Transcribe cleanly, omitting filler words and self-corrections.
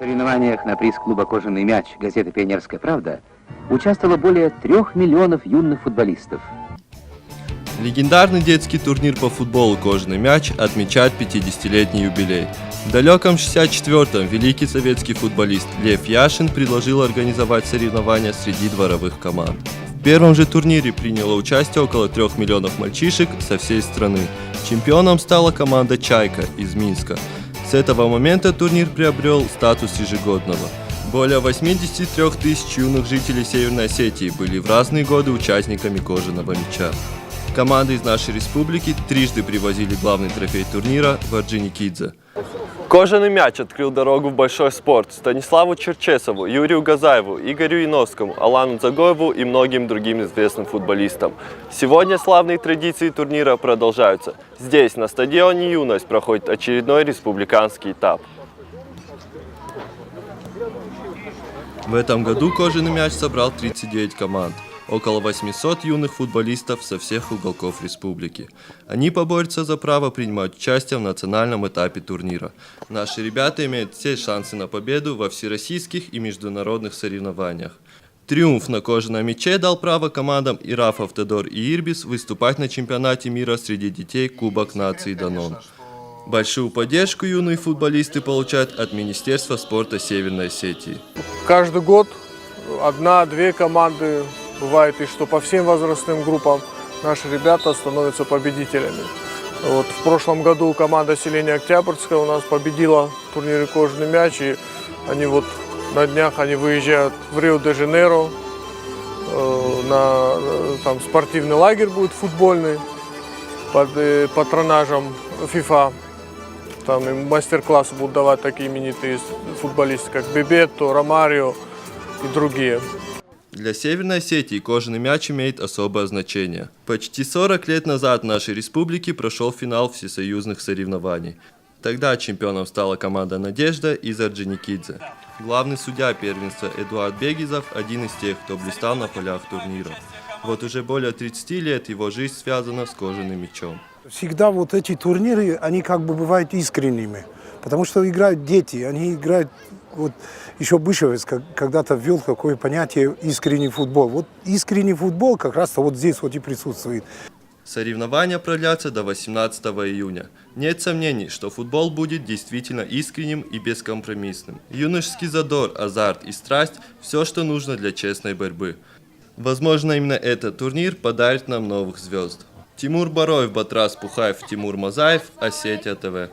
В соревнованиях на приз клуба «Кожаный мяч» газеты «Пионерская правда» участвовало более 3 миллионов юных футболистов. Легендарный детский турнир по футболу «Кожаный мяч» отмечает 50-летний юбилей. В далеком 64-м великий советский футболист Лев Яшин предложил организовать соревнования среди дворовых команд. В первом же турнире приняло участие около 3 миллионов мальчишек со всей страны. Чемпионом стала команда «Чайка» из Минска. С этого момента турнир приобрел статус ежегодного. Более 83 тысяч юных жителей Северной Осетии были в разные годы участниками «Кожаного мяча». Команды из нашей республики трижды привозили главный трофей турнира в Орджоникидзе. Кожаный мяч открыл дорогу в большой спорт Станиславу Черчесову, Юрию Газаеву, Игорю Яновскому, Алану Загоеву и многим другим известным футболистам. Сегодня славные традиции турнира продолжаются. Здесь, на стадионе «Юность», проходит очередной республиканский этап. В этом году «Кожаный мяч» собрал 39 команд. Около 800 юных футболистов со всех уголков республики. Они поборются за право принимать участие в национальном этапе турнира. Наши ребята имеют все шансы на победу во всероссийских и международных соревнованиях. Триумф на «Кожаном мяче» дал право командам Ираф, Автодор и Ирбис выступать на чемпионате мира среди детей Кубок нации Данон. Большую поддержку юные футболисты получают от Министерства спорта Северной Осетии. Каждый год 1-2 команды. Бывает и что по всем возрастным группам наши ребята становятся победителями. Вот в прошлом году команда селения Октябрьская у нас победила в турнире «Кожаный мяч». И они вот на днях выезжают в Рио-де-Жанейро. Там спортивный лагерь будет футбольный под патронажем ФИФА. Там им мастер-классы будут давать такие именитые футболисты, как Бебетто, Ромарио и другие. Для Северной Осетии «Кожаный мяч» имеет особое значение. Почти 40 лет назад в нашей республике прошел финал всесоюзных соревнований. Тогда чемпионом стала команда «Надежда» из Орджоникидзе. Главный судья первенства Эдуард Бегизов – один из тех, кто блистал на полях турнира. Вот уже более 30 лет его жизнь связана с «Кожаным мячом». Всегда вот эти турниры, они как бы бывают искренними, потому что играют дети, они играют, вот еще Бышевец когда-то ввел такое понятие искренний футбол. Вот искренний футбол как раз-то вот здесь вот и присутствует. Соревнования продлятся до 18 июня. Нет сомнений, что футбол будет действительно искренним и бескомпромиссным. Юношеский задор, азарт и страсть – все, что нужно для честной борьбы. Возможно, именно этот турнир подарит нам новых звезд. Тимур Бароев, Батрас Пухаев, Тимур Мазаев, Осетия ТВ.